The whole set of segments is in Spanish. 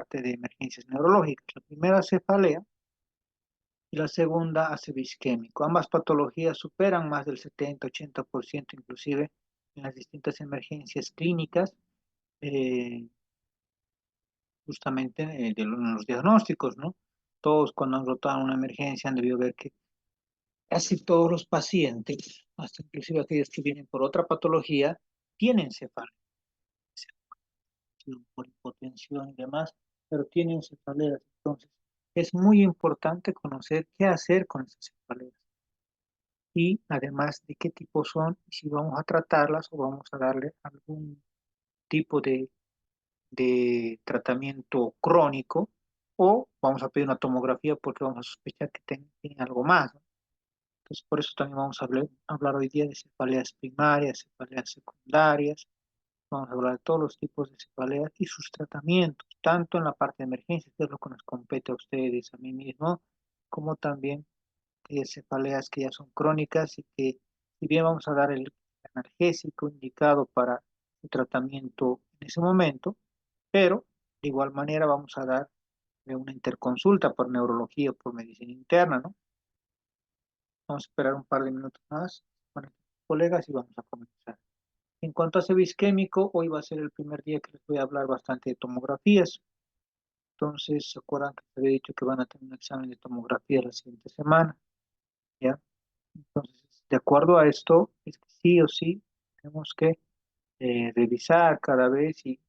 parte de emergencias neurológicas. La primera cefalea y la segunda ACV isquémico. Ambas patologías superan más del 70-80% inclusive en las distintas emergencias clínicas, eh, justamente de los diagnósticos, ¿no? Todos cuando han rotado una emergencia han debido ver que casi todos los pacientes, hasta inclusive aquellos que vienen por otra patología, tienen cefalea, por hipotensión y demás, pero tienen cefaleas. Entonces, es muy importante conocer qué hacer con esas cefaleas y además de qué tipo son y si vamos a tratarlas o vamos a darle algún tipo de tratamiento crónico o vamos a pedir una tomografía porque vamos a sospechar que tiene algo más, ¿no? Entonces, por eso también vamos a hablar hoy día de cefaleas primarias, cefaleas secundarias. Vamos a hablar de todos los tipos de cefaleas y sus tratamientos, tanto en la parte de emergencia, que es lo que nos compete a ustedes, a mí mismo, como también cefaleas que ya son crónicas y que, si bien vamos a dar el analgésico indicado para su tratamiento en ese momento, pero de igual manera vamos a dar una interconsulta por neurología o por medicina interna, ¿no? Vamos a esperar un par de minutos más con los colegas y vamos a comenzar. En cuanto a ese isquémico, hoy va a ser el primer día que les voy a hablar bastante de tomografías. Entonces, ¿se acuerdan que les había dicho que van a tener un examen de tomografía la siguiente semana? ¿Ya? Entonces, de acuerdo a esto, es que sí o sí tenemos que revisar cada vez y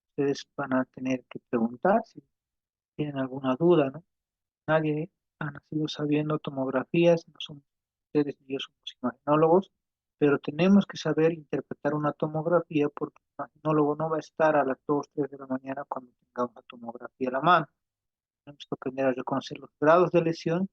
ustedes van a tener que preguntar si tienen alguna duda, ¿no? Nadie ha nacido sabiendo tomografías, no somos ustedes ni yo somos imaginólogos, pero tenemos que saber interpretar una tomografía porque el imaginólogo no va a estar a las 2 3 de la mañana cuando tenga una tomografía a la mano. Tenemos que aprender a reconocer los grados de lesión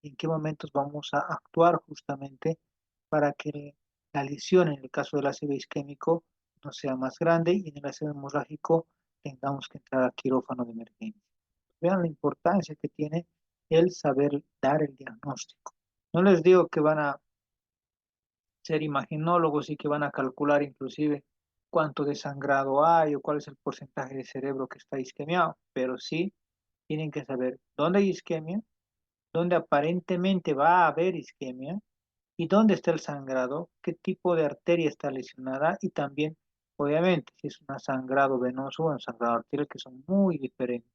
y en qué momentos vamos a actuar justamente para que la lesión, en el caso del ácido isquémico, no sea más grande y en el ácido hemorrágico tengamos que entrar a quirófano de emergencia. Vean la importancia que tiene el saber dar el diagnóstico. No les digo que van a ser imaginólogos y que van a calcular inclusive cuánto de sangrado hay o cuál es el porcentaje de cerebro que está isquemiado, pero sí tienen que saber dónde hay isquemia, dónde aparentemente va a haber isquemia y dónde está el sangrado, qué tipo de arteria está lesionada y también, obviamente, si es un sangrado venoso o un sangrado arterial que son muy diferentes.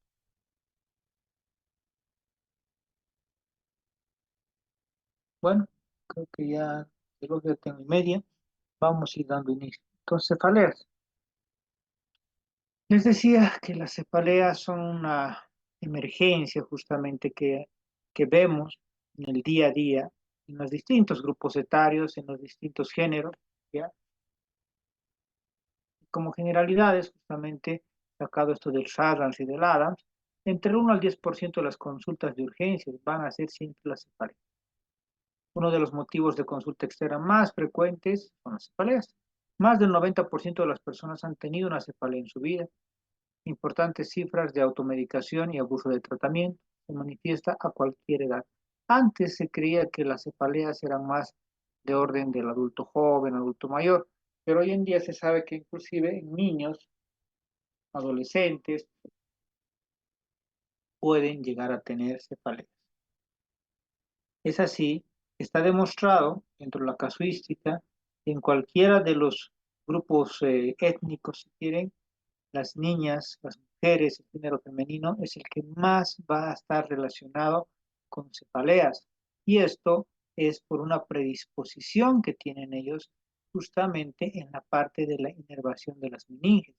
Bueno, creo que ya tengo y media. Vamos a ir dando inicio. Entonces, cefaleas. Les decía que las cefaleas son una emergencia justamente que vemos en el día a día, en los distintos grupos etarios, en los distintos géneros, ¿ya? Como generalidades, justamente, sacado esto del Sarrans y del Adams, entre el 1 al 10% de las consultas de urgencias van a ser siempre las cefaleas. Uno de los motivos de consulta externa más frecuentes son las cefaleas. Más del 90% de las personas han tenido una cefalea en su vida. Importantes cifras de automedicación y abuso de tratamiento. Se manifiesta a cualquier edad. Antes se creía que las cefaleas eran más de orden del adulto joven, adulto mayor, pero hoy en día se sabe que inclusive en niños, adolescentes, pueden llegar a tener cefaleas. Es así, está demostrado dentro de la casuística, que en cualquiera de los grupos étnicos, si quieren, las niñas, las mujeres, el género femenino es el que más va a estar relacionado con cefaleas. Y esto es por una predisposición que tienen ellos justamente en la parte de la inervación de las meninges.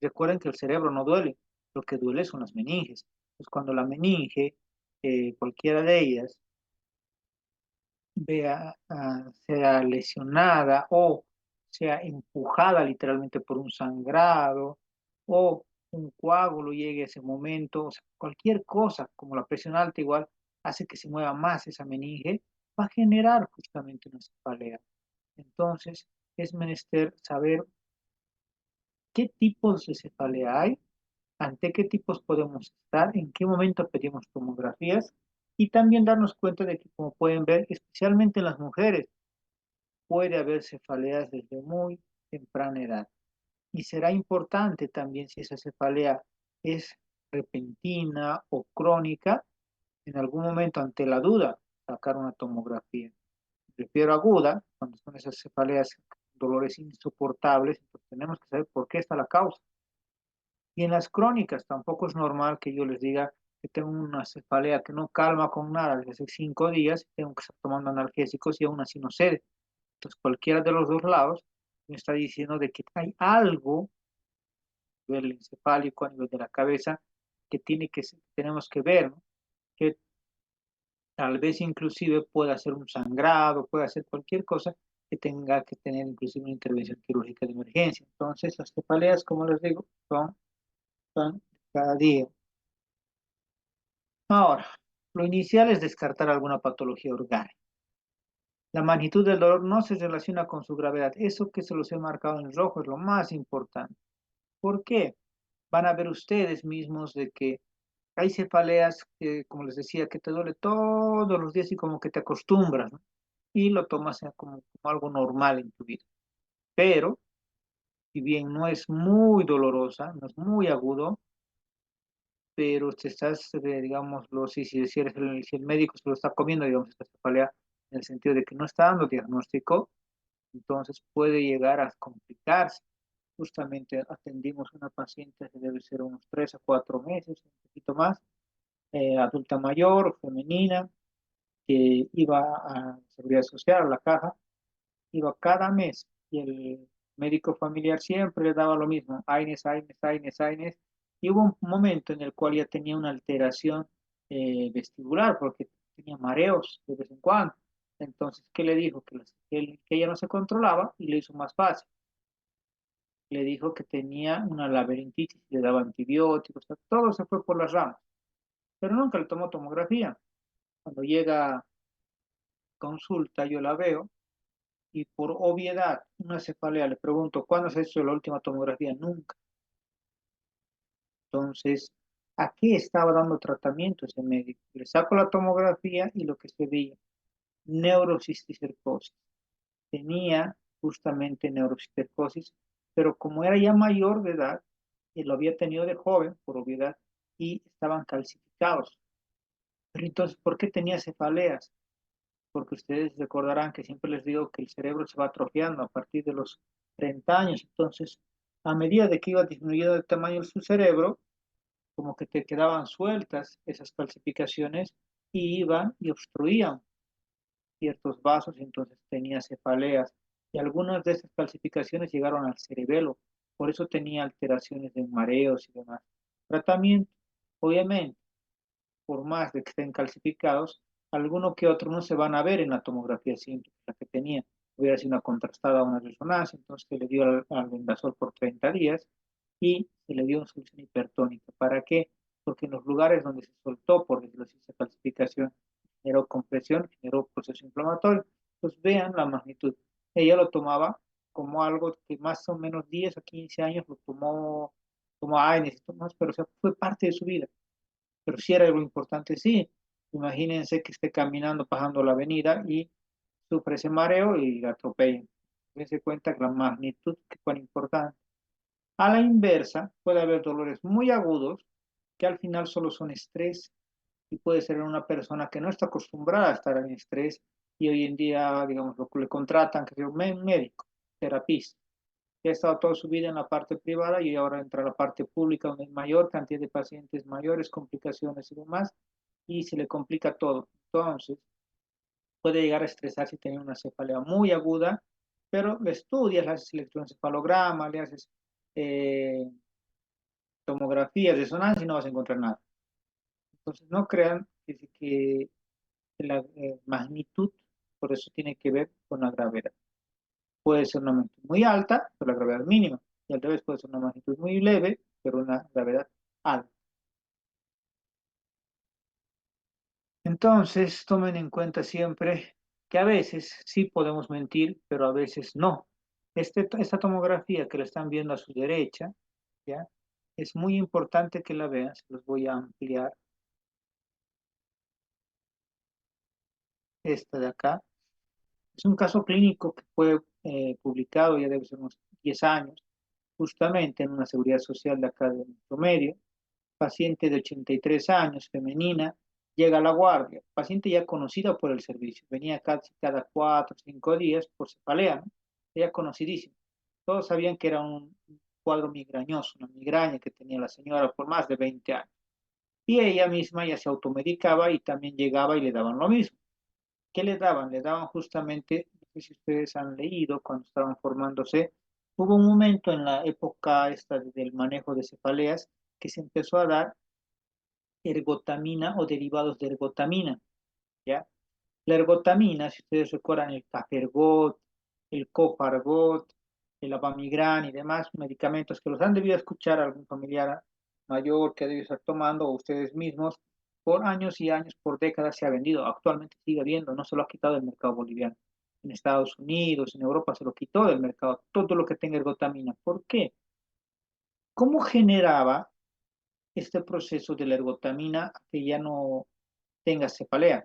Recuerden que el cerebro no duele, lo que duele son las meninges. Pues cuando la meninge, cualquiera de ellas, sea lesionada o sea empujada literalmente por un sangrado o un coágulo llegue a ese momento, o sea, cualquier cosa como la presión alta igual hace que se mueva más esa meninge, va a generar justamente una cefalea. Entonces, es menester saber qué tipos de cefalea hay, ante qué tipos podemos estar, en qué momento pedimos tomografías y también darnos cuenta de que, como pueden ver, especialmente en las mujeres, puede haber cefaleas desde muy temprana edad. Y será importante también si esa cefalea es repentina o crónica, en algún momento ante la duda, sacar una tomografía. Me refiero a aguda, cuando son esas cefaleas, dolores insoportables, entonces tenemos que saber por qué está la causa. Y en las crónicas tampoco es normal que yo les diga que tengo una cefalea que no calma con nada desde hace 5 días, tengo que estar tomando analgésicos y aún así no cede. Entonces cualquiera de los dos lados me está diciendo de que hay algo a nivel encefálico, a nivel de la cabeza, que tenemos que ver, ¿no? Que tal vez inclusive pueda ser un sangrado, pueda ser cualquier cosa que tenga que tener inclusive una intervención quirúrgica de emergencia. Entonces las cefaleas, como les digo, son cada día. Ahora, lo inicial es descartar alguna patología orgánica. La magnitud del dolor no se relaciona con su gravedad. Eso que se los he marcado en rojo es lo más importante. ¿Por qué? Van a ver ustedes mismos de que hay cefaleas que, como les decía, que te duele todos los días y como que te acostumbras, ¿no? Y lo tomas como algo normal en tu vida. Pero, si bien no es muy dolorosa, no es muy agudo, pero te estás, digámoslo, si el médico se lo está comiendo, digamos, esta cefalea, en el sentido de que no está dando diagnóstico, entonces puede llegar a complicarse. Justamente atendimos a una paciente que debe ser unos 3 a 4 meses, un poquito más, adulta mayor, femenina, que iba a Seguridad Social, a la caja, iba cada mes y el médico familiar siempre le daba lo mismo, AINES, AINES, AINES, AINES, y hubo un momento en el cual ya tenía una alteración vestibular porque tenía mareos de vez en cuando. Entonces, ¿qué le dijo? Que ella no se controlaba y le hizo más fácil. Le dijo que tenía una laberintitis, le daba antibióticos, todo se fue por las ramas, pero nunca le tomó tomografía. Cuando llega a consulta, yo la veo y por obviedad, una cefalea, le pregunto, ¿cuándo se hizo la última tomografía? Nunca. Entonces, ¿a qué estaba dando tratamiento ese médico? Le saco la tomografía y lo que se veía, neurocisticercosis. Tenía justamente neurocisticercosis, pero como era ya mayor de edad, y lo había tenido de joven, por obviedad, y estaban calcificados. Pero entonces, ¿por qué tenía cefaleas? Porque ustedes recordarán que siempre les digo que el cerebro se va atrofiando a partir de los 30 años. Entonces, a medida de que iba disminuyendo el tamaño de su cerebro, como que te quedaban sueltas esas calcificaciones y iban y obstruían ciertos vasos y entonces tenía cefaleas. Y algunas de esas calcificaciones llegaron al cerebelo. Por eso tenía alteraciones de mareos y demás. Tratamiento, obviamente por más de que estén calcificados, alguno que otro no se van a ver en la tomografía simple, la que tenía. Hubiera sido una contrastada, una resonancia, entonces se le dio al vendasol por 30 días y se le dio una solución hipertónica. ¿Para qué? Porque en los lugares donde se soltó, por decirlo así, esa calcificación, generó compresión, generó proceso inflamatorio. Pues vean la magnitud. Ella lo tomaba como algo que más o menos 10 o 15 años lo tomó, ay, necesito más, pero o sea, fue parte de su vida. Pero si era algo importante, sí. Imagínense que esté caminando, pasando la avenida y sufre ese mareo y la atropellan. Dense cuenta que la magnitud que fue importante. A la inversa, puede haber dolores muy agudos que al final solo son estrés y puede ser en una persona que no está acostumbrada a estar en estrés y hoy en día, digamos, lo que le contratan, que es un médico, terapista, que ha estado toda su vida en la parte privada y ahora entra a la parte pública donde hay mayor cantidad de pacientes, mayores complicaciones y demás, y se le complica todo. Entonces, puede llegar a estresarse y tener una cefalea muy aguda, pero le estudias, le haces electroencefalograma, le haces eh, tomografías, resonancia y no vas a encontrar nada. Entonces, no crean que la magnitud, por eso tiene que ver con la gravedad. Puede ser una magnitud muy alta, pero la gravedad mínima. Y al revés puede ser una magnitud muy leve, pero una gravedad alta. Entonces, tomen en cuenta siempre que a veces sí podemos mentir, pero a veces no. Esta tomografía que la están viendo a su derecha, ¿ya? Es muy importante que la vean, se los voy a ampliar. Esta de acá. Es un caso clínico que fue publicado, ya debe ser unos 10 años, justamente en una seguridad social de acá de nuestro medio. paciente de 83 años, femenina, llega a la guardia, paciente ya conocida por el servicio, venía casi cada 4 o 5 días por cefalea, ¿no? Ella conocidísima. Todos sabían que era un cuadro migrañoso, una migraña que tenía la señora por más de 20 años. Y ella misma ya se automedicaba y también llegaba y le daban lo mismo. ¿Qué le daban? Le daban justamente, no sé si ustedes han leído cuando estaban formándose, hubo un momento en la época esta del manejo de cefaleas que se empezó a dar ergotamina o derivados de ergotamina, ¿ya? La ergotamina, si ustedes recuerdan, el Cafergot, el Cofargot, el Abamigran y demás medicamentos que los han debido escuchar algún familiar mayor que debe estar tomando o ustedes mismos, por años y años, por décadas se ha vendido. Actualmente sigue habiendo, no se lo ha quitado del mercado boliviano. En Estados Unidos, en Europa se lo quitó del mercado, todo lo que tenga ergotamina. ¿Por qué? ¿Cómo generaba este proceso de la ergotamina que ya no tenga cefalea?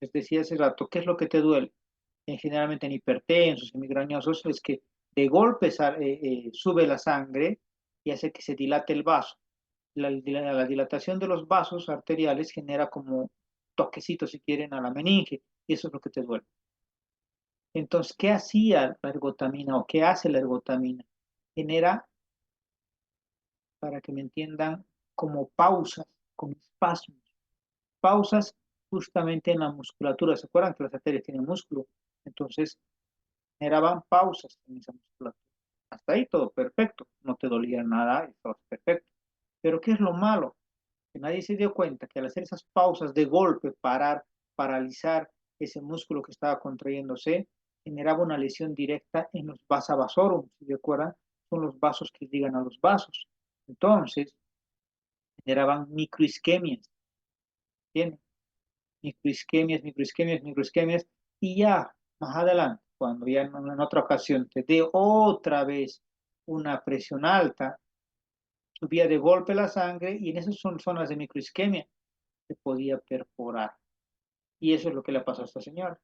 Les decía hace rato, ¿qué es lo que te duele? Generalmente en hipertensos, en migrañosos, es que de golpe sube la sangre y hace que se dilate el vaso. La dilatación de los vasos arteriales genera como toquecitos, si quieren, a la meninge, y eso es lo que te duele. Entonces, ¿qué hacía la ergotamina o qué hace la ergotamina? Genera, para que me entiendan, como pausas, como espasmos, pausas justamente en la musculatura. ¿Se acuerdan que las arterias tienen músculo? Entonces, generaban pausas en esa musculatura. Hasta ahí todo perfecto, no te dolía nada, estabas perfecto. Pero ¿qué es lo malo? Que nadie se dio cuenta que al hacer esas pausas de golpe, parar, paralizar ese músculo que estaba contrayéndose, generaba una lesión directa en los vasa vasorum, si recuerdan, son los vasos que ligan a los vasos. Entonces, generaban microisquemias, ¿entienden? Microisquemias, microisquemias, microisquemias, y ya más adelante, cuando ya en otra ocasión te dé otra vez una presión alta, subía de golpe la sangre y en esas son zonas de microisquemia se podía perforar. Y eso es lo que le pasó a esta señora.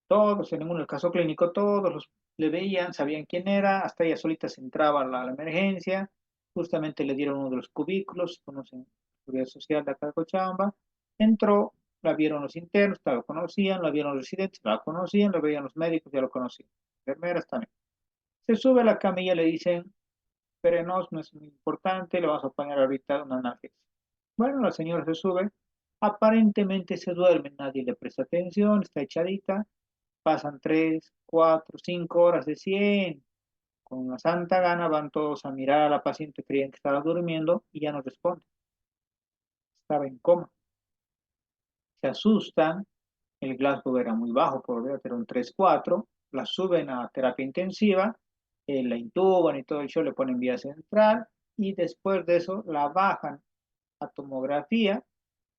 Todos, en el caso clínico, todos los le veían, sabían quién era, hasta ella solita se entraba a la emergencia, justamente le dieron uno de los cubículos, conocen la seguridad social de acá de Cochabamba, entró, la vieron los internos, la conocían, la vieron los residentes, la conocían, la veían los médicos, ya lo conocían, enfermeras también. Se sube a la camilla, le dicen, espérenos, no es muy importante, le vamos a poner ahorita una analgesia. Bueno, la señora se sube, aparentemente se duerme, nadie le presta atención, está echadita, pasan 3, 4, 5 horas de 100. Con la santa gana van todos a mirar a la paciente, creían que estaba durmiendo y ya no responde, estaba en coma. Se asustan, el Glasgow era muy bajo, por ver, era un 3, 4, la suben a terapia intensiva, la intuban y todo el show, le ponen vía central y después de eso la bajan a tomografía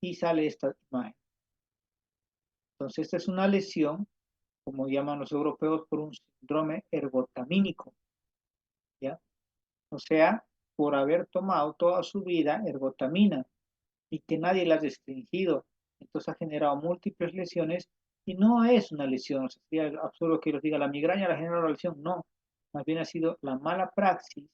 y sale esta imagen. Entonces, esta es una lesión, como llaman los europeos, por un síndrome ergotamínico, ¿ya? O sea, por haber tomado toda su vida ergotamina y que nadie la ha restringido. Entonces ha generado múltiples lesiones y no es una lesión. O sea, sería absurdo que los diga la migraña la genera la lesión. No, más bien ha sido la mala praxis,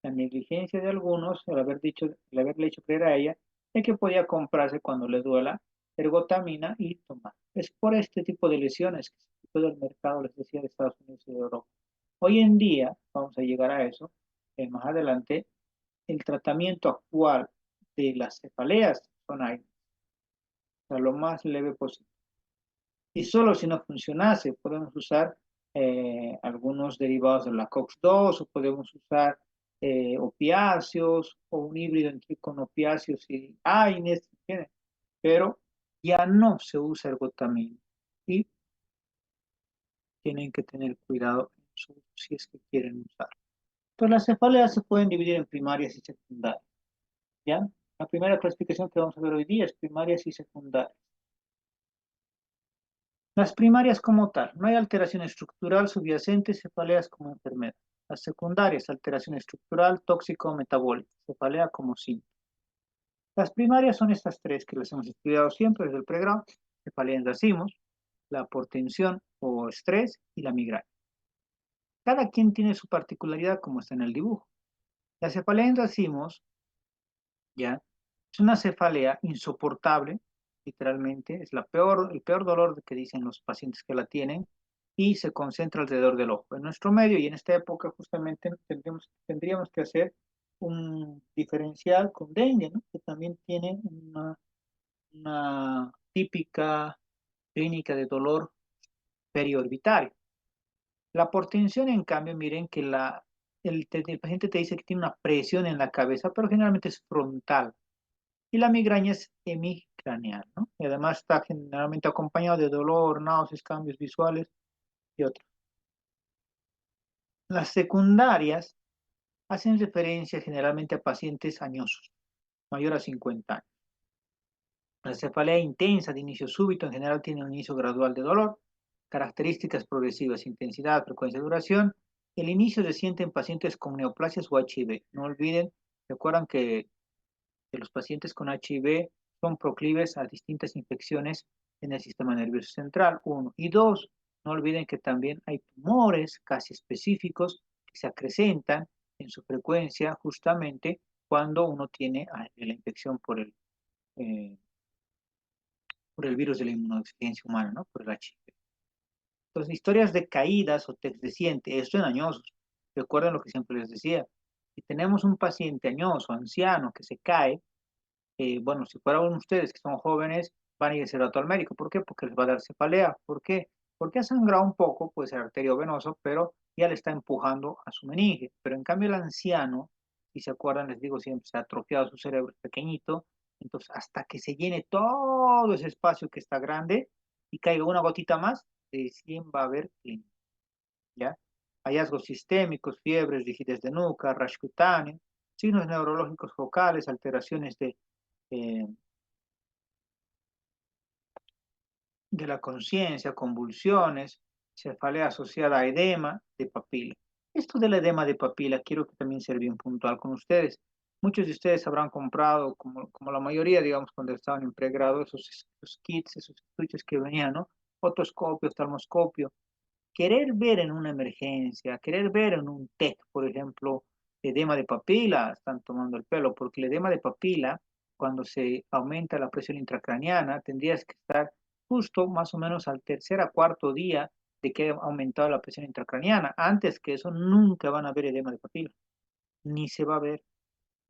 la negligencia de algunos, el haberle hecho creer a ella de que podía comprarse cuando le duela ergotamina y tomar. Es por este tipo de lesiones que se quitó del mercado, les decía, de Estados Unidos y de Europa. Hoy en día, vamos a llegar a eso, más adelante, el tratamiento actual de las cefaleas son aire, o sea, lo más leve posible. Y solo si no funcionase, podemos usar algunos derivados de la COX-2 o podemos usar opiáceos o un híbrido entre con opiáceos y AINES, ¿entienden? Pero ya no se usa ergotamina y tienen que tener cuidado en su uso si es que quieren usar. Entonces las cefaleas se pueden dividir en primarias y secundarias, ¿ya? La primera clasificación que vamos a ver hoy día es primarias y secundarias. Las primarias como tal, no hay alteración estructural subyacente, cefaleas como enfermedad. Las secundarias, alteración estructural, tóxico, metabólica, cefalea como síntoma. Las primarias son estas tres que las hemos estudiado siempre desde el pregrado, cefalea en racimos, la portensión o estrés y la migraña. Cada quien tiene su particularidad como está en el dibujo. La cefalea en racimos ¿ya? Es una cefalea insoportable, literalmente, es el peor dolor que dicen los pacientes que la tienen y se concentra alrededor del ojo. En nuestro medio y en esta época justamente tendríamos que hacer un diferencial con dengue, ¿no? Que también tiene una típica clínica de dolor periorbitario. La portensión, en cambio, miren que el paciente te dice que tiene una presión en la cabeza, pero generalmente es frontal. Y la migraña es hemicraneal, ¿no? Y además está generalmente acompañado de dolor, náuseas, cambios visuales y otros. Las secundarias hacen referencia generalmente a pacientes añosos, mayor a 50 años. La cefalea intensa de inicio súbito en general tiene un inicio gradual de dolor, características progresivas, intensidad, frecuencia, duración. El inicio se siente en pacientes con neoplasias o HIV. No olviden, recuerdan que los pacientes con HIV son proclives a distintas infecciones en el sistema nervioso central, uno. Y dos, no olviden que también hay tumores casi específicos que se acrecentan en su frecuencia justamente cuando uno tiene la infección eh, por el virus de la inmunodeficiencia humana, ¿no? Por el HIV. Entonces, historias de caídas o textdeciente, esto en añosos. Recuerden lo que siempre les decía. Si tenemos un paciente añoso, anciano, que se cae, bueno, si fueran ustedes que son jóvenes, van a ir ese rato al médico. ¿Por qué? Porque les va a dar cefalea. ¿Por qué? Porque ha sangrado un poco, puede ser arteriovenoso, pero ya le está empujando a su meninge. Pero en cambio el anciano, si se acuerdan, les digo siempre, se ha atrofiado su cerebro es pequeñito, entonces hasta que se llene todo ese espacio que está grande y caiga una gotita más, recién va a haber clínica, ¿ya? Hallazgos sistémicos, fiebres, rigidez de nuca, rash cutáneo, signos neurológicos focales, alteraciones eh, de la conciencia, convulsiones, cefalea asociada a edema de papila. Esto del edema de papila quiero que también sea bien puntual con ustedes. Muchos de ustedes habrán comprado, como la mayoría, digamos, cuando estaban en pregrado, esos kits, esos estuches que venían, ¿no? Otoscopio, oftalmoscopio. Querer ver en una emergencia, querer ver en un TEC, por ejemplo, edema de papila, están tomando el pelo, porque el edema de papila, cuando se aumenta la presión intracraneana, tendrías que estar justo más o menos al tercer a cuarto día de que ha aumentado la presión intracraneana. Antes que eso, nunca van a ver edema de papila, ni se va a ver.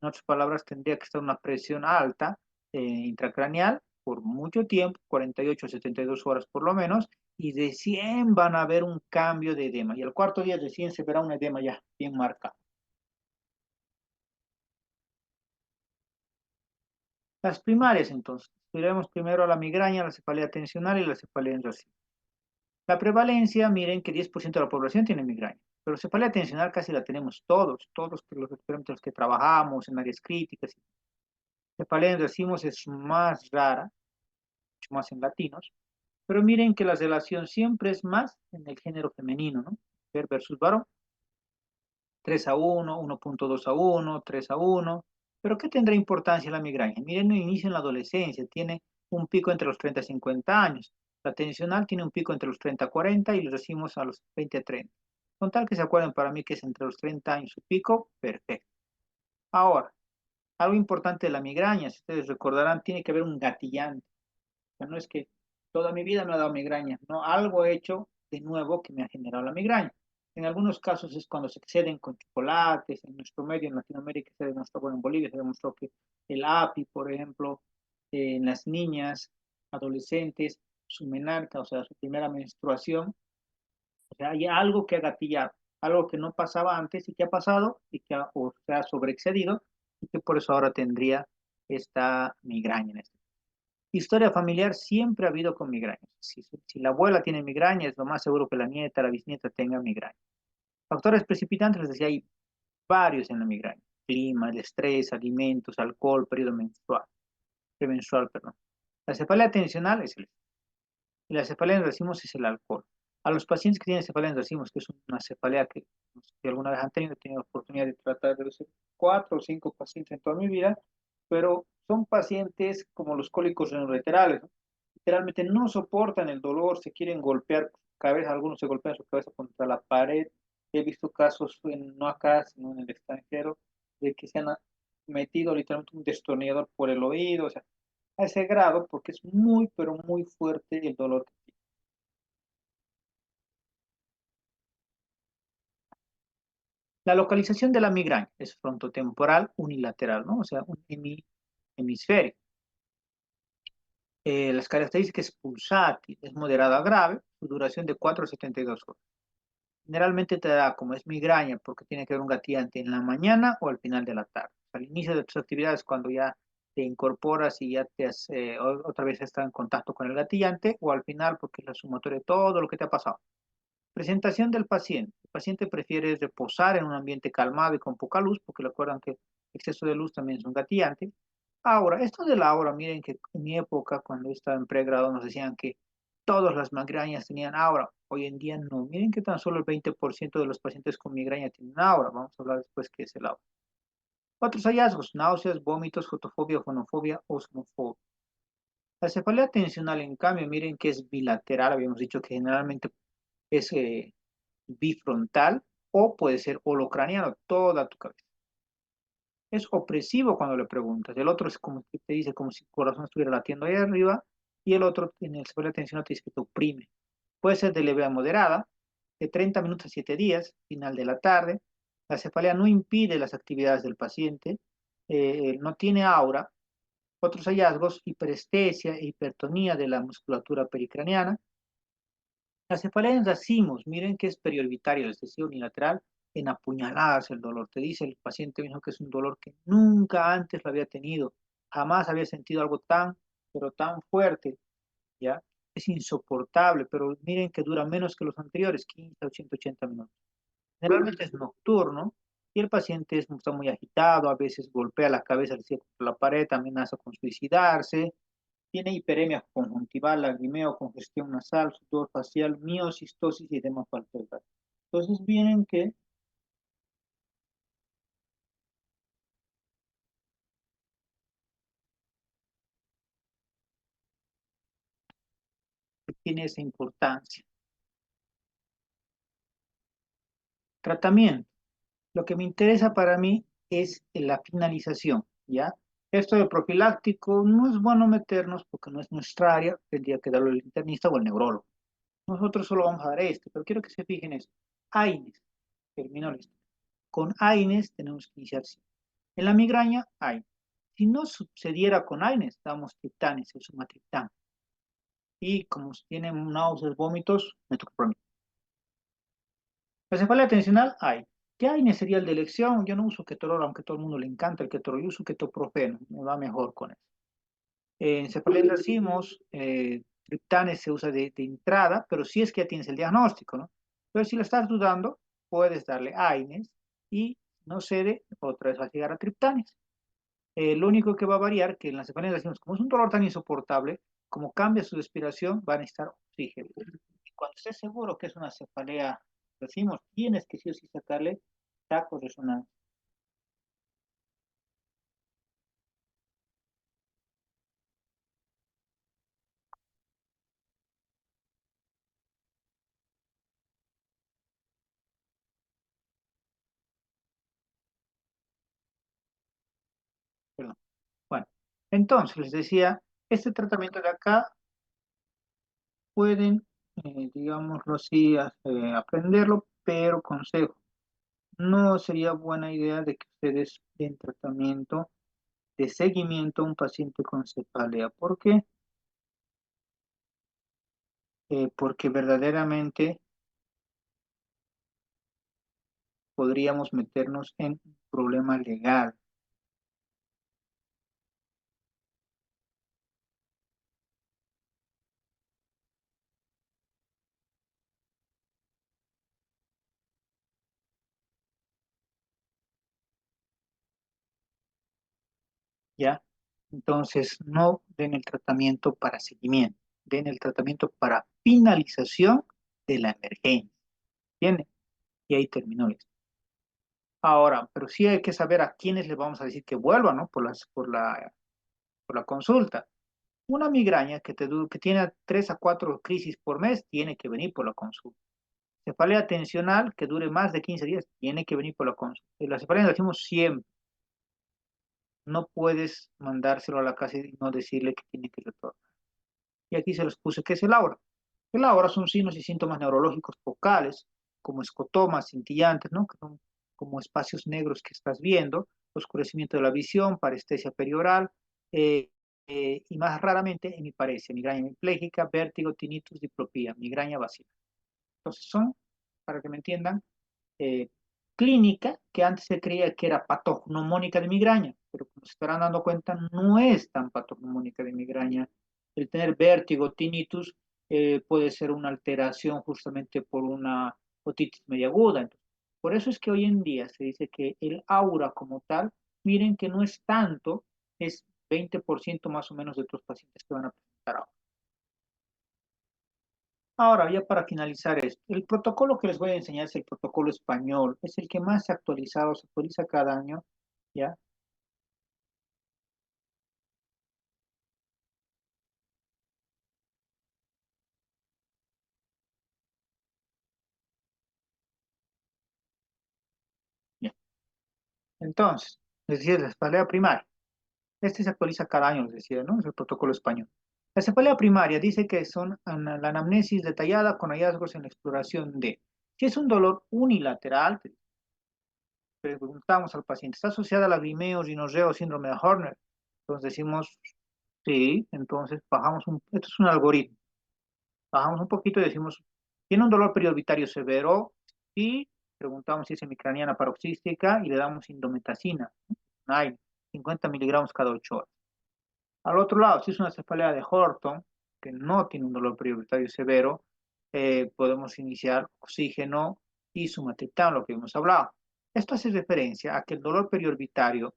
En otras palabras, tendría que estar una presión alta intracraneal por mucho tiempo, 48 a 72 horas por lo menos, y recién van a ver un cambio de edema. Y al cuarto día recién se verá un edema ya bien marcado. Las primarias, entonces. Veremos primero la migraña, la cefalea tensional y la cefalea en racimo. La prevalencia, miren que 10% de la población tiene migraña, pero cefalea tensional casi la tenemos todos los experimentos que trabajamos en áreas críticas. Cefalea en racimos es más rara, mucho más en latinos, pero miren que la relación siempre es más en el género femenino, ¿no? Mujer versus varón, 3-1, 1.2-1, 3-1. Pero ¿qué tendrá importancia la migraña? Miren, no inicia en la adolescencia, tiene un pico entre los 30 y 50 años. La tensional tiene un pico entre los 30 a 40 y lo decimos a los 20 a 30. Con tal que se acuerden para mí que es entre los 30 años su pico, perfecto. Ahora, algo importante de la migraña, si ustedes recordarán, tiene que haber un gatillante. Sea, no es que toda mi vida me ha dado migraña, no, algo he hecho de nuevo que me ha generado la migraña. En algunos casos es cuando se exceden con chocolates, en nuestro medio, en Latinoamérica se demostró, bueno, en Bolivia se demostró que el API, por ejemplo, en las niñas, adolescentes, su menarca, o sea, su primera menstruación, o sea, hay algo que ha gatillado, algo que no pasaba antes y que ha pasado y que o se ha sobreexcedido y que por eso ahora tendría esta migraña en este. Historia familiar siempre ha habido con migrañas. Si la abuela tiene migraña, es lo más seguro que la nieta, la bisnieta tenga migraña. Factores precipitantes, les decía, hay varios en la migraña. Clima, el estrés, alimentos, alcohol, periodo menstrual, premenstrual, perdón. La cefalea tensional es el y la cefalea en racimos es el alcohol. A los pacientes que tienen cefalea en racimos, que es una cefalea que no sé si alguna vez han tenido, he tenido la oportunidad de tratar de los 4 o 5 pacientes en toda mi vida, pero son pacientes como los cólicos renolaterales, ¿no? Literalmente no soportan el dolor, se quieren golpear su cabeza, algunos se golpean su cabeza contra la pared. He visto casos, no acá, sino en el extranjero, de que se han metido literalmente un destornillador por el oído, o sea, a ese grado, porque es muy, pero muy fuerte el dolor que tiene. La localización de la migraña es frontotemporal unilateral, ¿no? O sea, un hemisferio. Las características pulsátil, es moderada a grave, su duración de 4 a 72 horas. Generalmente te da, como es migraña, porque tiene que haber un gatillante en la mañana o al final de la tarde. Al inicio de tus actividades, cuando ya te incorporas y ya te has, otra vez estás en contacto con el gatillante, o al final, porque es la sumatoria de todo lo que te ha pasado. Presentación del paciente. El paciente prefiere reposar en un ambiente calmado y con poca luz, porque recuerdan que exceso de luz también es un gatillante. Ahora, esto de la hora, miren que en mi época, cuando estaba en pregrado, nos decían que todas las migrañas tenían aura. Hoy en día no. Miren que tan solo el 20% de los pacientes con migraña tienen aura. Vamos a hablar después qué es el aura. Otros hallazgos, náuseas, vómitos, fotofobia, fonofobia o somofobia. La cefalea tensional, en cambio, miren que es bilateral. Habíamos dicho que generalmente es bifrontal o puede ser holocraniano, toda tu cabeza. Es opresivo cuando le preguntas. El otro es como que te dice como si el corazón estuviera latiendo ahí arriba y el otro en el cefalea tensional te dice que te oprime. Puede ser de leve a moderada, de 30 minutos a 7 días, final de la tarde. La cefalea no impide las actividades del paciente, no tiene aura. Otros hallazgos, hiperestesia e hipertonía de la musculatura pericraniana. La cefalea en racimos, miren que es periorbitario, es decir, unilateral, en apuñaladas el dolor. Te dice el paciente mismo que es un dolor que nunca antes lo había tenido, jamás había sentido algo tan, pero tan fuerte, ¿ya? Es insoportable, pero miren que dura menos que los anteriores, 15 o 180 minutos. Generalmente es nocturno y el paciente está muy agitado, a veces golpea la cabeza contra la pared, amenaza con suicidarse, tiene hiperemia conjuntival, lagrimeo, congestión nasal, sudor facial, miocistosis y edema palpebral. Entonces vienen que tiene esa importancia. Tratamiento. Lo que me interesa para mí es la finalización, ¿ya? Esto de profiláctico no es bueno meternos porque no es nuestra área, tendría que darlo el internista o el neurólogo. Nosotros solo vamos a dar este, pero quiero que se fijen esto. AINES, terminó la historia. Con AINES tenemos que iniciar siempre. En la migraña, AINES. Si no sucediera con AINES, damos triptanes, el sumatriptán. Y como tienen náuseas, vómitos, me toca por mí. La cefalea tensional, hay. ¿Qué AINES sería el de elección? Yo no uso ketorol, aunque a todo el mundo le encanta el ketorol. Yo uso ketoprofeno, me va mejor con eso. En cefalea racimos, triptanes se usa de entrada, pero si es que ya tienes el diagnóstico, ¿no? Pero si lo estás dudando, puedes darle AINES y no cede, otra vez va a llegar a triptanes. Lo único que va a variar, que en las cefaleas decimos, como es un dolor tan insoportable, como cambia su respiración, va a necesitar oxígeno. Y cuando estés seguro que es una cefalea, decimos, tienes que sí o sí sacarle tacos resonantes. Perdón. Bueno, entonces les decía, este tratamiento de acá pueden, digámoslo así, aprenderlo, pero consejo, no sería buena idea de que ustedes den tratamiento de seguimiento a un paciente con cefalea. ¿Por qué? Porque verdaderamente podríamos meternos en un problema legal, ¿ya? Entonces, no den el tratamiento para seguimiento, den el tratamiento para finalización de la emergencia, ¿entienden? Y ahí terminó esto. Ahora, pero sí hay que saber a quiénes les vamos a decir que vuelvan, ¿no? Por la consulta. Una migraña que tiene 3 a 4 crisis por mes tiene que venir por la consulta. Cefalea tensional que dure más de 15 días tiene que venir por la consulta. Y la cefalea la decimos siempre. no puedes mandárselo a la casa y no decirle que tiene que retornar. Y aquí se los puse que es el aura. El aura son signos y síntomas neurológicos focales, como escotomas, cintillantes, ¿no? Que son como espacios negros que estás viendo, oscurecimiento de la visión, parestesia perioral, eh, y más raramente hemiparesia, migraña hemipléjica, vértigo, tinnitus, diplopía, migraña vacía. Entonces son, para que me entiendan, eh, clínica que antes se creía que era patognomónica de migraña, pero como se estarán dando cuenta, no es tan patognomónica de migraña. El tener vértigo, tinnitus, puede ser una alteración justamente por una otitis media aguda. Entonces, por eso es que hoy en día se dice que el aura como tal, miren que no es tanto, es 20% más o menos de otros pacientes que van a presentar aura. Ahora, ya para finalizar esto, el protocolo que les voy a enseñar es el protocolo español, es el que más se ha actualizado, se actualiza cada año, ¿ya? Ya. Entonces, les decía, la cefalea primaria, este se actualiza cada año, les decía, ¿no? Es el protocolo español. La cefalea primaria dice que son la anamnesis detallada con hallazgos en la exploración de, si es un dolor unilateral, preguntamos al paciente, ¿está asociada a lagrimeo, rinorreo, síndrome de Horner? Entonces decimos, sí, entonces bajamos esto es un algoritmo. Bajamos un poquito y decimos, ¿tiene un dolor periorbitario severo? Sí, preguntamos si es hemicraniana paroxística y le damos indometacina, hay 50 miligramos cada 8 horas. Al otro lado, si es una cefalea de Horton, que no tiene un dolor periorbitario severo, podemos iniciar oxígeno y sumatriptán, lo que hemos hablado. Esto hace referencia a que el dolor periorbitario,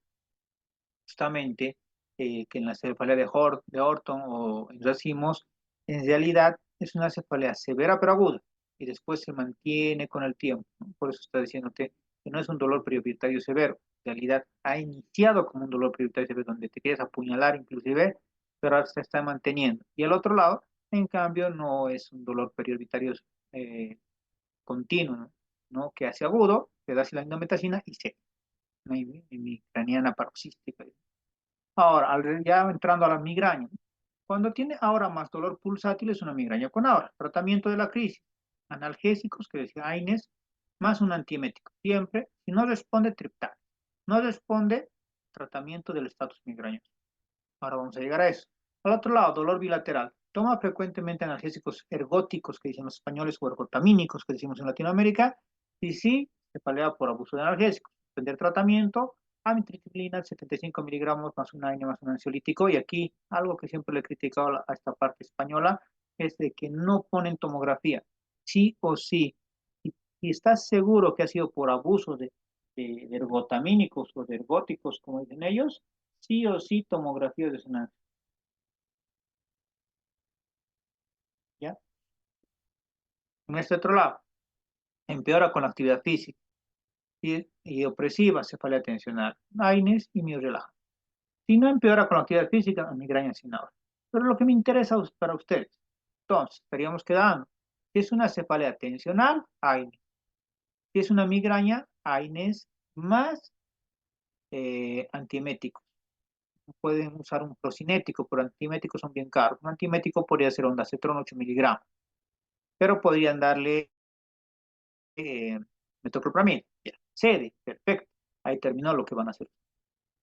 justamente, que en la cefalea de Horton o en racimos, en realidad es una cefalea severa pero aguda y después se mantiene con el tiempo, ¿no? Por eso está diciéndote que no es un dolor prioritario severo. En realidad ha iniciado como un dolor prioritario severo donde te quieres apuñalar inclusive, pero ahora se está manteniendo. Y al otro lado, en cambio, no es un dolor prioritario eh, continuo, ¿no? ¿No? Que hace agudo, te das la indometacina y se mi craniana paroxística. Ahora, ya entrando a la migraña. Cuando tiene ahora más dolor pulsátil es una migraña con ahora. Tratamiento de la crisis. Analgésicos, que decía Aines, más un antiemético. Siempre, si no responde, triptán. No responde, tratamiento del estatus migrañoso. Ahora vamos a llegar a eso. Al otro lado, dolor bilateral. Toma frecuentemente analgésicos ergóticos, que dicen los españoles, o ergotamínicos, que decimos en Latinoamérica. Y sí, se palea por abuso de analgésicos. Suspender tratamiento, amitriptilina, 75 miligramos más un año más un ansiolítico. Y aquí, algo que siempre le he criticado a esta parte española, es de que no ponen tomografía. Sí o sí. Y estás seguro que ha sido por abuso de ergotamínicos o de ergóticos, como dicen ellos, sí o sí tomografía de resonancia, ¿ya? En este otro lado, empeora con la actividad física y opresiva, cefalea tensional, AINES y miorrelaja. Si no empeora con la actividad física, migraña sin ahora. Pero lo que me interesa para ustedes, entonces, estaríamos quedando, si es una cefalea tensional, AINES. Si es una migraña, AINES más antieméticos. Pueden usar un procinético, pero antieméticos son bien caros. Un antiemético podría ser ondansetron 8 miligramos, pero podrían darle eh, metoclopramida. Ya, cede, perfecto. Ahí terminó lo que van a hacer.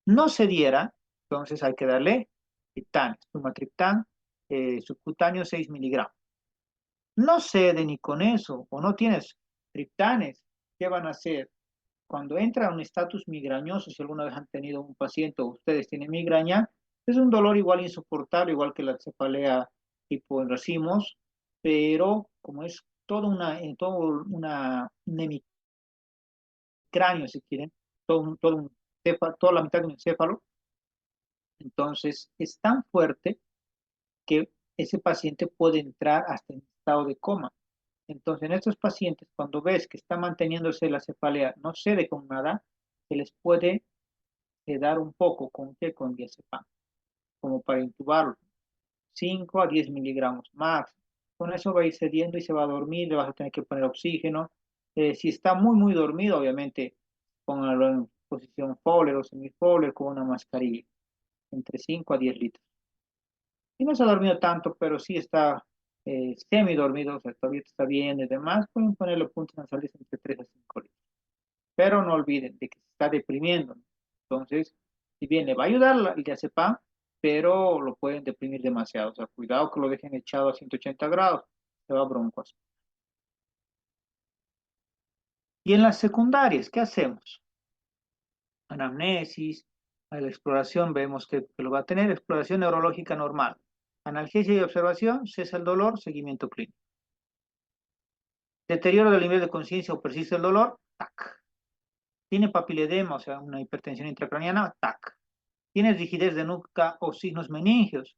No cediera, entonces hay que darle triptán, sumatriptán, subcutáneo 6 miligramos. No cede ni con eso, o no tienes triptanes, ¿qué van a hacer? Cuando entra a un estatus migrañoso, si alguna vez han tenido un paciente o ustedes tienen migraña, es un dolor igual insoportable, igual que la cefalea tipo en racimos, pero como es un hemicráneo, si quieren, toda la mitad de un encéfalo, entonces es tan fuerte que ese paciente puede entrar hasta en estado de coma. Entonces, en estos pacientes, cuando ves que está manteniéndose la cefalea, no cede con nada, se les puede sedar un poco, ¿con qué? Con diazepam, como para intubarlo, 5 a 10 miligramos max. Con eso va a ir cediendo y se va a dormir, le vas a tener que poner oxígeno. Si está muy, muy dormido, obviamente, póngalo exposición Fowler o semi-Fowler con una mascarilla, entre 5 a 10 litros. Y no se ha dormido tanto, pero sí está semi-dormido, o sea, todavía está bien y demás, pueden ponerle puntos nasales entre 3 a 5 litros. Pero no olviden de que se está deprimiendo, ¿no? Entonces, si bien le va a ayudar el diazepam, pero lo pueden deprimir demasiado. O sea, cuidado que lo dejen echado a 180 grados, se va a broncos. Y en las secundarias, ¿qué hacemos? Anamnesis, a la exploración vemos que lo va a tener, exploración neurológica normal. Analgesia y observación, cesa el dolor, seguimiento clínico. Deterioro del nivel de conciencia o persiste el dolor, tac. Tiene papiledema, o sea, una hipertensión intracraniana, tac. Tiene rigidez de nuca o signos meningios,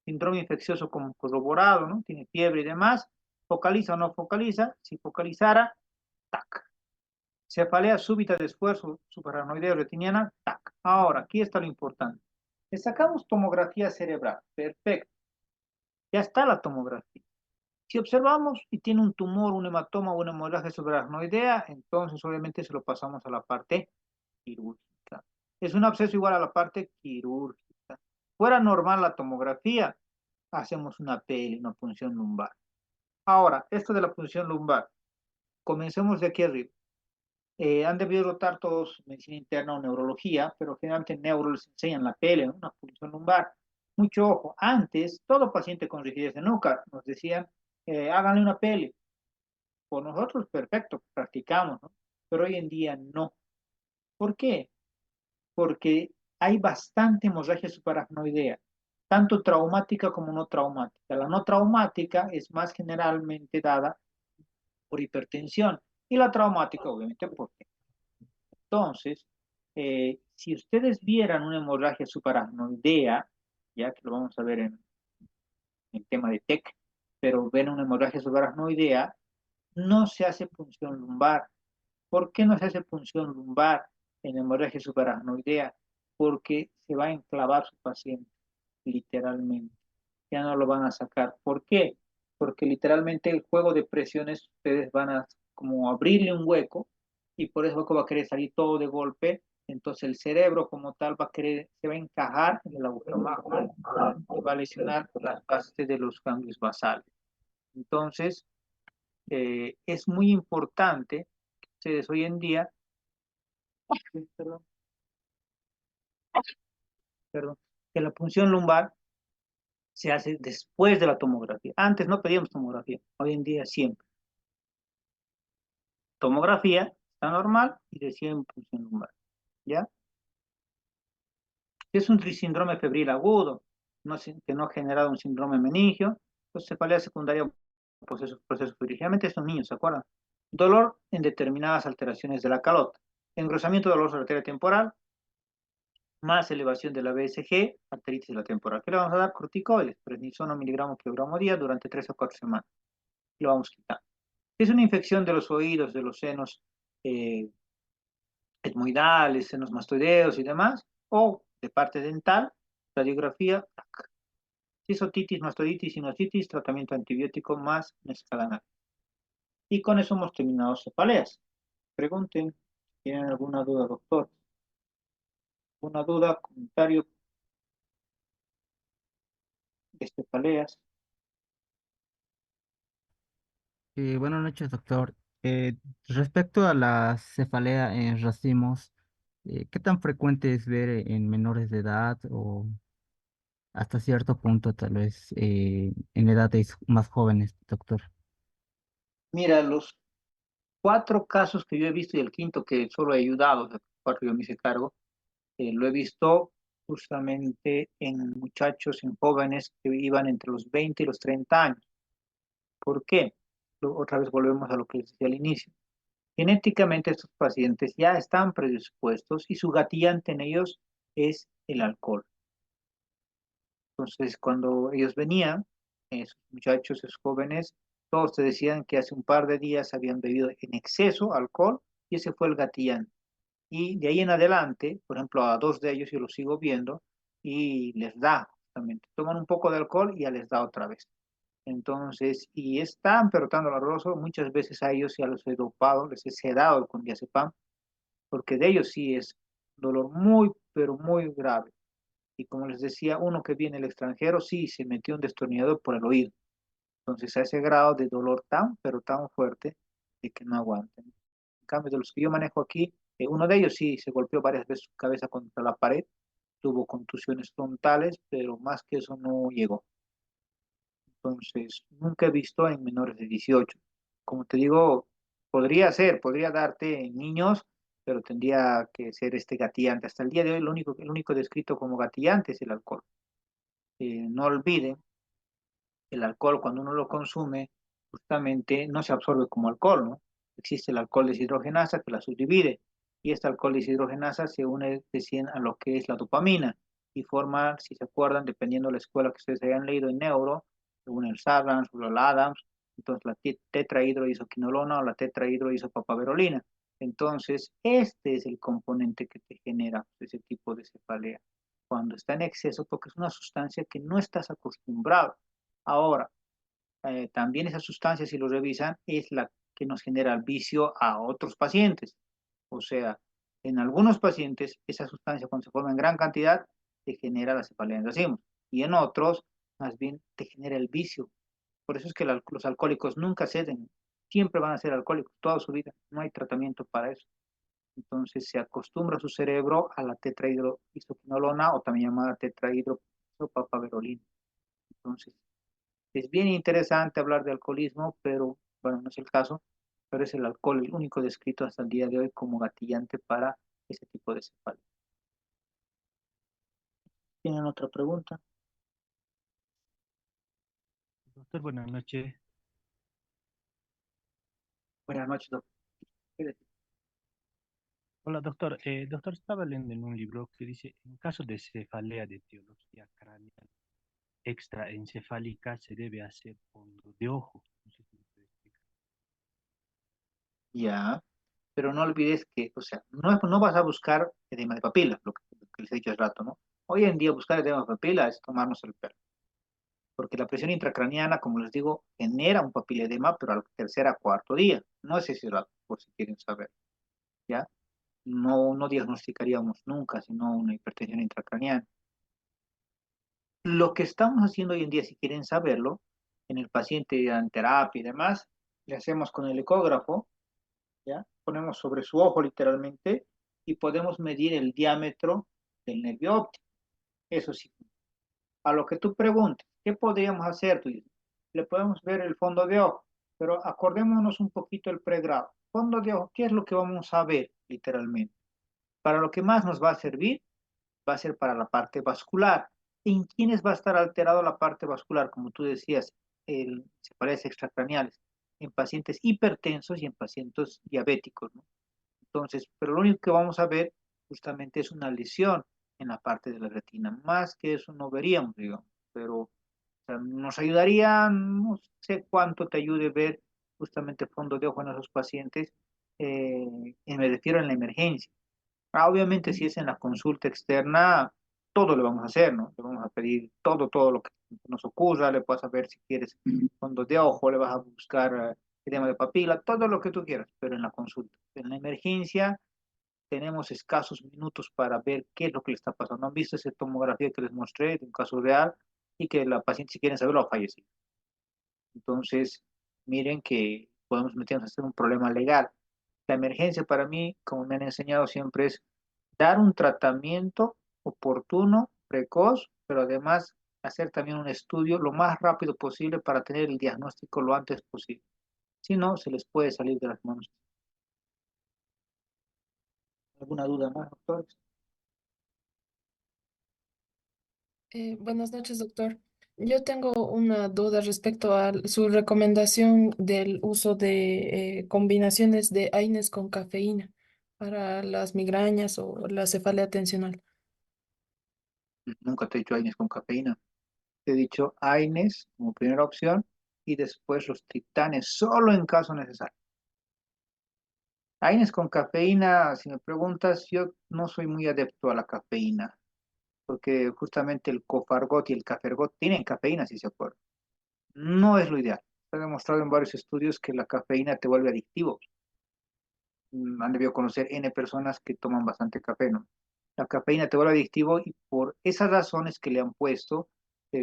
síndrome infeccioso como corroborado, ¿no? Tiene fiebre y demás, focaliza o no focaliza, si focalizara, tac. Cefalea súbita de esfuerzo supraranoidea retiniana, tac. Ahora, aquí está lo importante. Le sacamos tomografía cerebral, perfecto, ya está la tomografía. Si observamos y tiene un tumor, un hematoma o una hemorragia supraranoidea, entonces obviamente se lo pasamos a la parte quirúrgica. Es un absceso igual a la parte quirúrgica. Fuera normal la tomografía, hacemos una PL, una punción lumbar. Ahora, esto de la punción lumbar, comencemos de aquí arriba. Han debido rotar todos medicina interna o neurología, pero generalmente en neuro les enseñan la PL, ¿no? Una punción lumbar. Mucho ojo, antes todo paciente con rigidez de nuca nos decían, háganle una PL. Por nosotros, perfecto, practicamos, ¿no? Pero hoy en día no. ¿Por qué? Porque hay bastante hemorragia subaracnoidea, tanto traumática como no traumática. La no traumática es más generalmente dada por hipertensión y la traumática, obviamente, por qué. Entonces, si ustedes vieran una hemorragia subaracnoidea, ya que lo vamos a ver en el tema de TEC, pero ven una hemorragia subaracnoidea, no se hace punción lumbar. ¿Por qué no se hace punción lumbar en hemorragia subaracnoidea? Porque se va a enclavar su paciente, literalmente. Ya no lo van a sacar. ¿Por qué? Porque literalmente el juego de presiones ustedes van a como abrirle un hueco y por ese hueco va a querer salir todo de golpe. Entonces el cerebro como tal va a querer, se va a encajar en el agujero magno y va a lesionar las bases de los ganglios basales. Entonces, es muy importante que ustedes hoy en día, perdón, perdón, que la punción lumbar se hace después de la tomografía. Antes no pedíamos tomografía, hoy en día siempre. Tomografía está normal y decían punción lumbar, ¿ya? Si es un trisíndrome febril agudo, no, que no ha generado un síndrome meningio, pues cefalea secundaria proceso febril. Generalmente son niños, ¿se acuerdan? Dolor en determinadas alteraciones de la calota. Engrosamiento de la arteria temporal, más elevación de la BSG, arteritis de la temporal. ¿Qué le vamos a dar? Corticoides, prednisona miligramo kilogramo día durante 3 o 4 semanas. Lo vamos quitando. Es una infección de los oídos, de los senos eh, etmoidales, senos mastoideos y demás, o de parte dental, radiografía, tac. Si es otitis, mastoiditis, sinusitis, tratamiento antibiótico más mescalanal. Y con eso hemos terminado cefaleas. Pregunten si tienen alguna duda, doctor. ¿Alguna duda, comentario de cefaleas? Buenas noches, doctor. Respecto a la cefalea en racimos, ¿qué tan frecuente es ver en menores de edad o hasta cierto punto, tal vez, en edades más jóvenes, doctor? Mira, los 4 casos que yo he visto y el quinto que solo he ayudado, o sea, 4 yo me hice cargo, lo he visto justamente en muchachos, en jóvenes que iban entre los 20 y los 30 años. ¿Por qué? Otra vez volvemos a lo que les decía al inicio. Genéticamente estos pacientes ya están predispuestos y su gatillante en ellos es el alcohol. Entonces, cuando ellos venían, esos muchachos, esos jóvenes, todos te decían que hace un par de días habían bebido en exceso alcohol y ese fue el gatillante. Y de ahí en adelante, por ejemplo, a 2 de ellos yo los sigo viendo y les da, justamente, toman un poco de alcohol y ya les da otra vez. Entonces, y es tan pero tan doloroso, muchas veces a ellos ya los he dopado, les he sedado con diazepam, porque de ellos sí es un dolor muy, pero muy grave. Y como les decía, uno que viene del extranjero, sí, se metió un destornillador por el oído. Entonces, a ese grado de dolor tan, pero tan fuerte, de que no aguanten. En cambio, de los que yo manejo aquí, uno de ellos sí se golpeó varias veces su cabeza contra la pared, tuvo contusiones frontales, pero más que eso no llegó. Entonces, nunca he visto en menores de 18. Como te digo, podría ser, podría darte en niños, pero tendría que ser este gatillante. Hasta el día de hoy, el único descrito como gatillante es el alcohol. No olviden, el alcohol cuando uno lo consume, justamente no se absorbe como alcohol, ¿no? Existe el alcohol deshidrogenasa que la subdivide, y este alcohol deshidrogenasa se une recién a lo que es la dopamina y forma, si se acuerdan, dependiendo de la escuela que ustedes hayan leído en neuro, según el Sabrans o el Adams, entonces la tetrahidroisoquinolona o la tetrahidroisopapaverolina. Entonces, este es el componente que te genera ese tipo de cefalea. Cuando está en exceso, porque es una sustancia que no estás acostumbrado. Ahora, también esa sustancia, si lo revisan, es la que nos genera el vicio a otros pacientes. O sea, en algunos pacientes, esa sustancia cuando se forma en gran cantidad, te genera la cefalea en racimos. Y en otros, más bien, te genera el vicio. Por eso es que los alcohólicos nunca ceden. Siempre van a ser alcohólicos toda su vida. No hay tratamiento para eso. Entonces se acostumbra su cerebro a la tetrahidroisoquinolona o también llamada tetrahidropapaverolina. Entonces, es bien interesante hablar de alcoholismo, pero bueno, no es el caso, pero es el alcohol el único descrito hasta el día de hoy como gatillante para ese tipo de cefalea. ¿Tienen otra pregunta? Doctor, buenas noches. Buenas noches, doctor. Hola, doctor. Doctor, estaba leyendo en un libro que dice, en caso de cefalea de etiología craneal extraencefálica, se debe hacer fondo de ojo. No sé si me puede explicar. Ya, pero no olvides que, o sea, no vas a buscar edema de papila, lo que les he dicho hace rato, ¿no? Hoy en día buscar edema de papila es tomarnos el pelo, porque la presión intracraneana, como les digo, genera un papiledema, pero al tercer a cuarto día. No es ese dato, por si quieren saber, ¿ya? No diagnosticaríamos nunca, sino una hipertensión intracraneana. Lo que estamos haciendo hoy en día, si quieren saberlo, en el paciente en terapia y demás, le hacemos con el ecógrafo, ¿ya? Ponemos sobre su ojo literalmente y podemos medir el diámetro del nervio óptico. Eso sí, a lo que tú preguntas, ¿qué podríamos hacer? Tú dices, le podemos ver el fondo de ojo, pero acordémonos un poquito el pregrado. Fondo de ojo, ¿qué es lo que vamos a ver literalmente? Para lo que más nos va a servir va a ser para la parte vascular. ¿En quiénes va a estar alterado la parte vascular? Como tú decías, se parece extracraneales, en pacientes hipertensos y en pacientes diabéticos, ¿no? Entonces, pero lo único que vamos a ver justamente es una lesión en la parte de la retina. Más que eso no veríamos, digamos, pero o sea, nos ayudaría, no sé cuánto te ayude ver justamente fondo de ojo en esos pacientes, y me refiero en la emergencia. Obviamente, si es en la consulta externa, todo le vamos a hacer, ¿no? Le vamos a pedir todo lo que nos ocurra, le vas a ver si quieres fondo de ojo, le vas a buscar edema de papila, todo lo que tú quieras, pero en la consulta. En la emergencia tenemos escasos minutos para ver qué es lo que le está pasando. ¿Han visto esa tomografía que les mostré de un caso real y que la paciente, si quieren saberlo, ha fallecido? Entonces, miren que podemos meternos a hacer un problema legal. La emergencia para mí, como me han enseñado siempre, es dar un tratamiento oportuno, precoz, pero además hacer también un estudio lo más rápido posible para tener el diagnóstico lo antes posible. Si no, se les puede salir de las manos. ¿Alguna duda más, doctores? Buenas noches, doctor. Yo tengo una duda respecto a su recomendación del uso de combinaciones de AINES con cafeína para las migrañas o la cefalea tensional. Nunca te he dicho AINES con cafeína. Te he dicho AINES como primera opción y después los triptanes solo en caso necesario. AINES con cafeína, si me preguntas, yo no soy muy adepto a la cafeína, porque justamente el cofargot y el cafergot tienen cafeína, si se acuerdan. No es lo ideal. Está demostrado en varios estudios que la cafeína te vuelve adictivo. Han debido conocer N personas que toman bastante café, ¿no? La cafeína te vuelve adictivo y por esas razones que le han puesto,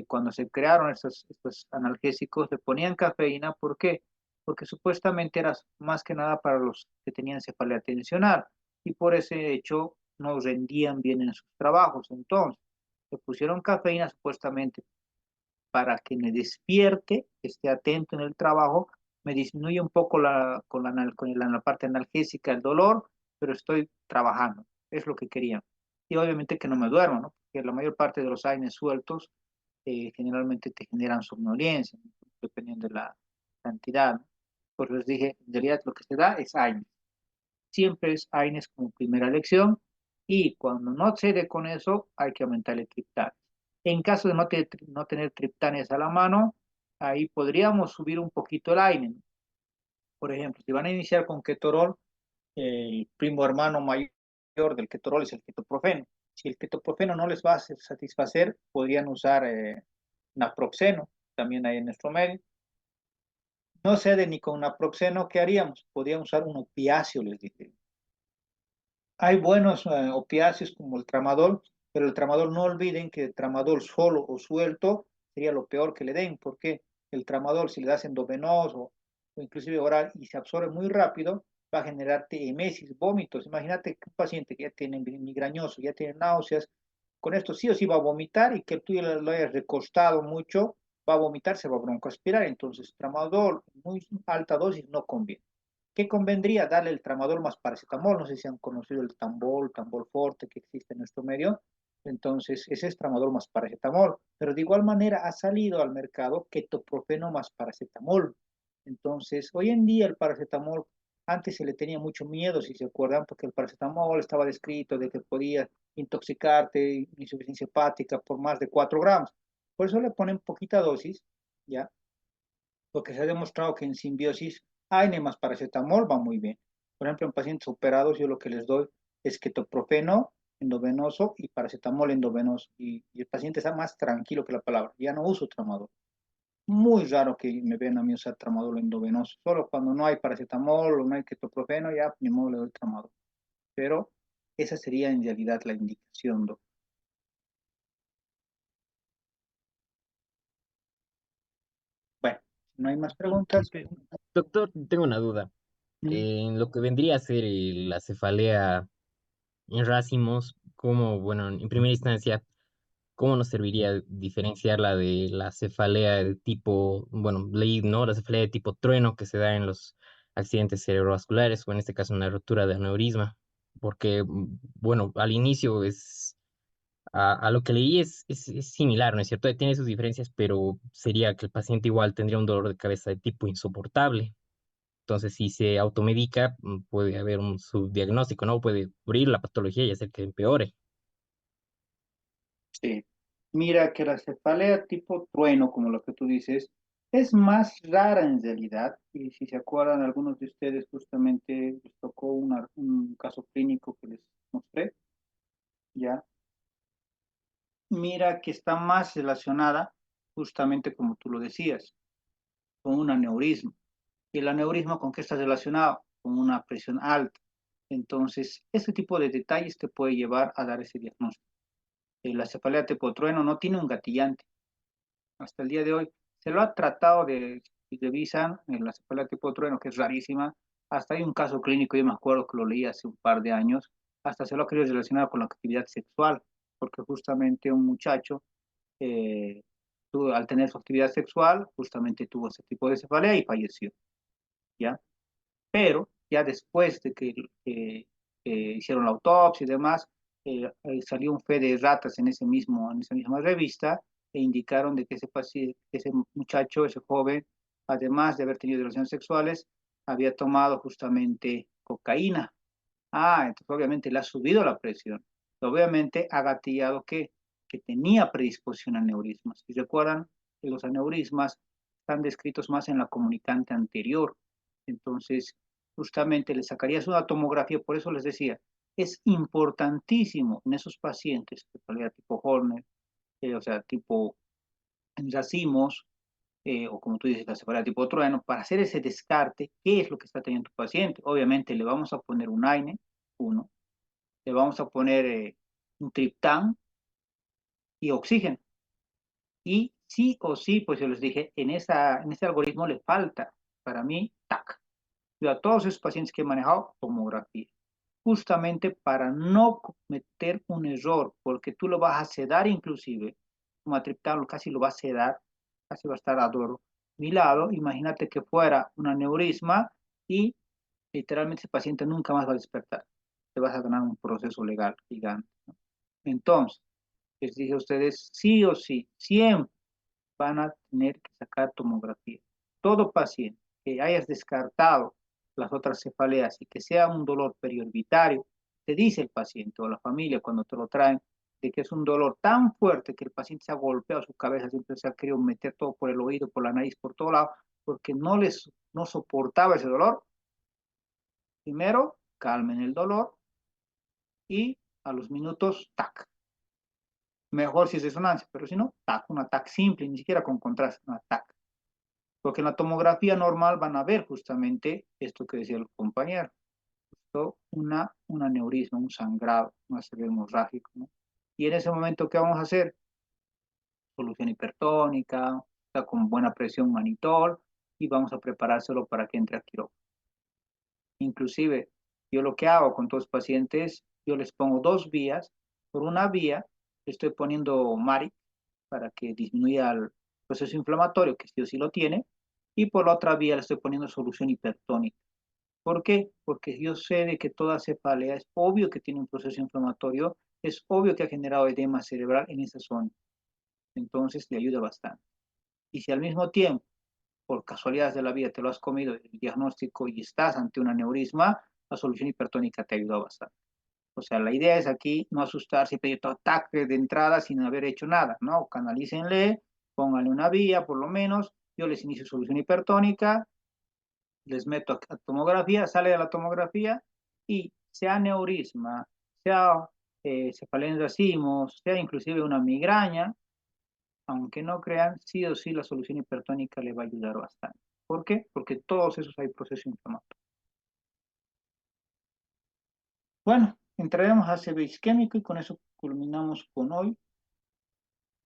cuando se crearon estos analgésicos, le ponían cafeína. ¿Por qué? Porque supuestamente era más que nada para los que tenían cefalea tensional y por ese hecho no rendían bien en sus trabajos. Entonces, le pusieron cafeína supuestamente para que me despierte, esté atento en el trabajo, me disminuye un poco la parte analgésica el dolor, pero estoy trabajando, es lo que querían. Y obviamente que no me duermo, ¿no? Porque la mayor parte de los AINES sueltos generalmente te generan somnolencia, ¿no? Dependiendo de la cantidad, ¿no? Pues les dije, en realidad lo que se da es AINES. Siempre es AINES como primera elección y cuando no cede con eso hay que aumentar el triptán. En caso de no tener triptanes a la mano, ahí podríamos subir un poquito el AINES. Por ejemplo, si van a iniciar con ketorol, el primo hermano mayor del ketorol es el ketoprofeno. Si el ketoprofeno no les va a satisfacer, podrían usar naproxeno, también hay en nuestro medio. No cede ni con naproxeno, ¿qué haríamos? Podríamos usar un opiáceo, les dije. Hay buenos opiáceos como el tramadol, pero el tramadol no olviden que el tramadol solo o suelto sería lo peor que le den, porque el tramadol si le das endovenoso o inclusive oral y se absorbe muy rápido, va a generarte emesis, vómitos. Imagínate que un paciente que ya tiene migrañoso, ya tiene náuseas, con esto sí o sí va a vomitar y que tú lo hayas recostado mucho, va a vomitar, se va a broncoaspirar. Entonces, tramadol en muy alta dosis no conviene. ¿Qué convendría? Darle el tramadol más paracetamol. No sé si han conocido el tambol forte que existe en nuestro medio. Entonces, ese es tramadol más paracetamol. Pero de igual manera ha salido al mercado ketoprofeno más paracetamol. Entonces, hoy en día el paracetamol, antes se le tenía mucho miedo, si se acuerdan, porque el paracetamol estaba descrito de que podía intoxicarte, insuficiencia hepática por más de 4 gramos. Por eso le ponen poquita dosis, ¿ya? Porque se ha demostrado que en simbiosis AINE más paracetamol va muy bien. Por ejemplo, en pacientes operados yo lo que les doy es ketoprofeno endovenoso y paracetamol endovenoso. Y el paciente está más tranquilo que la palabra. Ya no uso tramadol. Muy raro que me vean a mí usar tramadol endovenoso. Solo cuando no hay paracetamol o no hay ketoprofeno, ya ni modo le doy tramadol. Pero esa sería en realidad la indicación, doctor. Bueno, si no hay más Doctor, preguntas. Doctor, tengo una duda. En lo que vendría a ser la cefalea en racimos, ¿cómo, bueno, en primera instancia, cómo nos serviría diferenciarla de la cefalea de tipo, bueno, leí, ¿no? La cefalea de tipo trueno que se da en los accidentes cerebrovasculares o en este caso una rotura de aneurisma? Porque, bueno, al inicio a lo que leí es similar, ¿no es cierto? Tiene sus diferencias, pero sería que el paciente igual tendría un dolor de cabeza de tipo insoportable. Entonces, si se automedica, puede haber un subdiagnóstico, ¿no? Puede cubrir la patología y hacer que empeore. Sí. Mira que la cefalea tipo trueno, como lo que tú dices, es más rara en realidad. Y si se acuerdan, algunos de ustedes justamente les tocó un caso clínico que les mostré, ¿ya? Mira que está más relacionada, justamente como tú lo decías, con un aneurisma. ¿Y el aneurisma con qué está relacionado? Con una presión alta. Entonces, ese tipo de detalles te puede llevar a dar ese diagnóstico. La cefalea tipo trueno no tiene un gatillante. Hasta el día de hoy se lo ha tratado si revisan en la cefalea tipo trueno, que es rarísima. Hasta hay un caso clínico, yo me acuerdo que lo leí hace un par de años, hasta se lo ha querido relacionar con la actividad sexual, porque justamente un muchacho, eh, al tener su actividad sexual, justamente tuvo ese tipo de cefalea y falleció, ¿ya? Pero ya después de que hicieron la autopsia y demás, salió un fe de ratas en esa misma revista e indicaron de que ese paciente, ese muchacho, ese joven, además de haber tenido relaciones sexuales, había tomado justamente cocaína. Entonces obviamente le ha subido la presión. Obviamente ha gatillado que tenía predisposición a aneurismas. Si recuerdan, que los aneurismas están descritos más en la comunicante anterior. Entonces, justamente le sacarías una tomografía, por eso les decía, es importantísimo en esos pacientes, de calidad tipo Horner, o sea, tipo racimos, o como tú dices, la cefalea tipo trueno, para hacer ese descarte, ¿qué es lo que está teniendo tu paciente? Obviamente le vamos a poner un AINE, uno, le vamos a poner un triptán y oxígeno. Y sí o sí, pues yo les dije, en ese algoritmo le falta, para mí, TAC. Yo a todos esos pacientes que he manejado, tomografía. Justamente para no cometer un error, porque tú lo vas a sedar inclusive, como a triptán casi lo vas a sedar, casi va a estar a dormilado. Imagínate que fuera un aneurisma y literalmente ese paciente nunca más va a despertar. Te vas a ganar un proceso legal gigante, ¿no? Entonces, les dije a ustedes, sí o sí, siempre van a tener que sacar tomografía. Todo paciente que hayas descartado las otras cefaleas y que sea un dolor periorbitario, te dice el paciente o la familia cuando te lo traen, de que es un dolor tan fuerte que el paciente se ha golpeado su cabeza, siempre se ha querido meter todo por el oído, por la nariz, por todo lado, porque no soportaba ese dolor. Primero, calmen el dolor y a los minutos, tac. Mejor si es resonancia, pero si no, tac, un ataque simple, ni siquiera con contraste, un ataque. Porque en la tomografía normal van a ver justamente esto que decía el compañero, esto, un aneurisma, un sangrado, un ACV hemorrágico, ¿no? Y en ese momento, ¿qué vamos a hacer? Solución hipertónica, está con buena presión manitol, y vamos a preparárselo para que entre a quirófano. Inclusive, yo lo que hago con todos los pacientes, yo les pongo dos vías. Por una vía, le estoy poniendo Maric para que disminuya el proceso inflamatorio, que sí o sí lo tiene, y por la otra vía le estoy poniendo solución hipertónica. ¿Por qué? Porque yo sé de que toda cefalea es obvio que tiene un proceso inflamatorio, es obvio que ha generado edema cerebral en esa zona. Entonces le ayuda bastante. Y si al mismo tiempo, por casualidades de la vida, te lo has comido el diagnóstico y estás ante un aneurisma, la solución hipertónica te ayuda bastante. O sea, la idea es aquí no asustarse y pedir todo ataque de entrada sin haber hecho nada, ¿no? Canalícenle, pónganle una vía por lo menos, yo les inicio solución hipertónica, les meto a tomografía, sale de la tomografía y sea aneurisma, sea cefalea en racimos, sea inclusive una migraña, aunque no crean, sí o sí la solución hipertónica le va a ayudar bastante. ¿Por qué? Porque todos esos hay proceso inflamatorio. Bueno, entraremos a ACV isquémico y con eso culminamos con hoy.